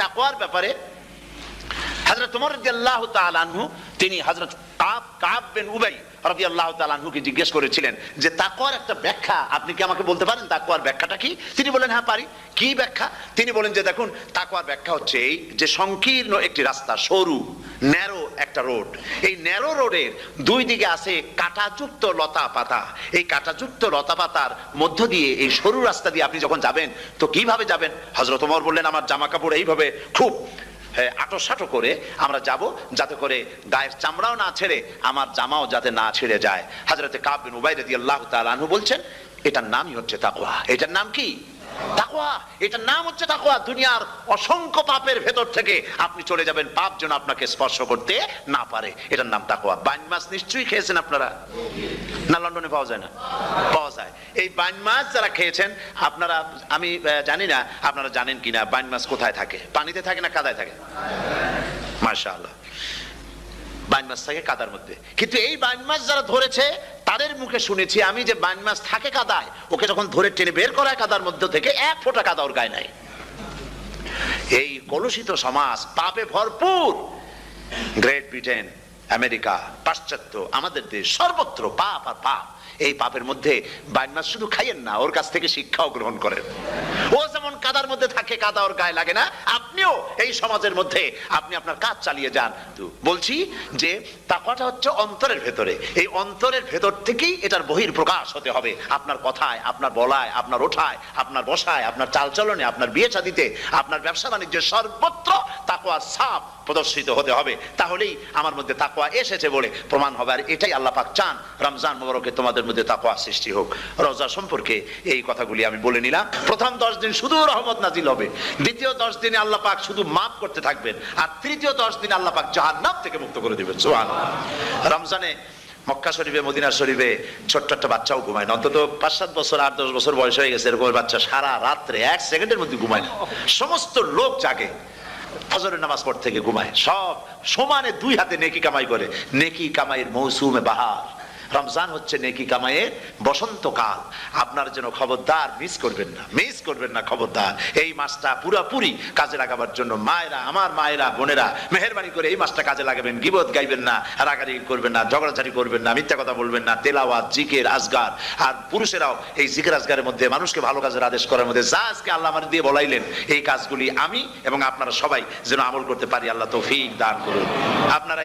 তাকওয়ার ব্যাপারে হযরত ওমর রাদিয়াল্লাহু তাআলা আনহু তিনি হযরত কাব বিন উবাই রাদিয়াল্লাহু তাআলা আনহুকে জিজ্ঞেস করেছিলেন যে তাকওয়ার একটা ব্যাখ্যা আপনি কি আমাকে বলতে পারেন, তাকওয়ার ব্যাখ্যাটা কি? তিনি বলেন হ্যাঁ পারি। কি ব্যাখ্যা? তিনি বলেন যে দেখুন, তাকওয়ার ব্যাখ্যা হচ্ছে এই যে সংকীর্ণ একটি রাস্তা, সরু ন্যারো একটা রোড, এই ন্যারো রোডের দুই দিকে আছে কাঁটাযুক্ত লতা পাতা, এই কাঁটাযুক্ত লতা পাতার মধ্য দিয়ে এই সরু রাস্তা দিয়ে আপনি যখন যাবেন তো কিভাবে যাবেন? হযরত ওমর বললেন আমার জামা কাপড় এইভাবে খুব আটোসাটো করে আমরা যাব, যাতে করে গায়ের চামড়াও না ছেড়ে আমার জামাও যাতে না ছিঁড়ে যায়। হযরত কাব বিন উবাই রাদিয়াল্লাহু তাআলা আনহু বলছেন এটার নামই হচ্ছে তাকওয়া। এটার নাম কি? তাকওয়া। এটার নাম হচ্ছে তাকওয়া। দুনিয়ার অসংখ্য পাপের ভেতর থেকে আপনি চলে যাবেন, পাপ যেন আপনাকে স্পর্শ করতে না পারে। এটার নাম তাকওয়া। বাইন মাছ নিশ্চয়ই খেয়েছেন আপনারা, না লন্ডনে পাওয়া যায় না? পাওয়া যায়। এই বাইন মাছ যারা খেয়েছেন আপনারা, আমি জানি না আপনারা জানেন কিনা বাইন মাছ কোথায় থাকে, পানিতে থাকে না কাদায় থাকে? মাশাআল্লাহ, বাইন মাছ থাকে কাদার মধ্যে। কিন্তু এই বাইন মাছ যারা ধরেছে তাদের মুখে শুনেছি আমি যে বাইন মাছ থাকে কাদায়, ওকে যখন ধরে টেনে বের করা কাদার মধ্যে থেকে এক ফোঁটা কাদা ওর গায়ে নাই। এই কলুষিত সমাজ, পাপে ভরপুর, গ্রেট ব্রিটেন, আমেরিকা, পাশ্চাত্য, আমাদের দেশ, সর্বত্র পাপ আর পাপ। এই পাপের মধ্যে বাইন মাছ শুধু খাইয়েন না, ওর কাছ থেকে শিক্ষাও গ্রহণ করেন। ও যেমন কাদার মধ্যে থাকে, কাদা ওর গায়ে লাগে না, আপনিও এই সমাজের মধ্যে আপনি আপনার কাজ চালিয়ে যান। তো বলছি যে তাকওয়াটা হচ্ছে অন্তরের ভেতরে, এই অন্তরের ভেতর থেকেই এটার বহির প্রকাশ হতে হবে। আপনার কথায়, আপনার বলায়, আপনার ওঠায়, আপনার বসায়, আপনার চালচলনে, আপনার বিয়ে শাদীতে, আপনার ব্যবসা বাণিজ্যে, সর্বত্র তাকওয়ার ছাপ প্রদর্শিত হতে হবে। তাহলেই আমার মধ্যে তাকওয়া এসেছে বলে প্রমাণ হবে। আর এটাই আল্লাহ পাক চান, রমজান মুবারকে তোমাদের মধ্যে তাকওয়া সৃষ্টি হোক। রোজা সম্পর্কে এই কথাগুলি আমি বলে নিলাম। প্রথম 10 দিন শুধু রহমত নাজিল হবে, দ্বিতীয় 10 দিনে আল্লাহ পাক শুধু মাফ করতে থাকবেন, আর তৃতীয় 10 দিন আল্লাহ পাক জাহান্নাম থেকে মুক্ত করে দিবেন। সুবহানাল্লাহ। রমজানে মক্কা শরীফে, মদিনা শরীফে ছোট্ট একটা বাচ্চাও ঘুমায় না, অন্তত 5-7 বছর, 8-10 বছর বয়স হয়ে গেছে এরকম বাচ্চা সারা রাত্রে 1 সেকেন্ডের মধ্যে ঘুমায় না। সমস্ত লোক জাগে, ফজরের নামাজ পড়তে থেকে ঘুমায়, সব সমানে 2 হাতে নেকি কামাই করে। নেকি কামাইয়ের মৌসুমে বাহার। রমজান হচ্ছে নেকি কামাইয়ের বসন্তকাল। আপনার জন্য খবরদার মিস করবেন না, মিস করবেন না, খবরদার। এই মাসটা পুরোপুরি কাজে লাগাবার জন্য মায়েরা, আমার মায়েরা, বোনেরা, মেহেরবানি করে এই মাসটা কাজে লাগাবেন। গীবত গাইবেন না, রাগারাগি করবেন না, ঝগড়াঝাড়ি করবেন না, মিথ্যা কথা বলবেন না, তেলাওয়াত, জিকির, আজগার। আর পুরুষেরাও এই জিকির আজগারের মধ্যে, মানুষকে ভালো কাজের আদেশ করার মধ্যে যা আজকে আল্লাহ আমার দিয়ে বলাইলেন, এই কাজগুলি আমি এবং আপনারা সবাই যেন আমল করতে পারি। আল্লাহ তৌফিক দান করুন। আপনারা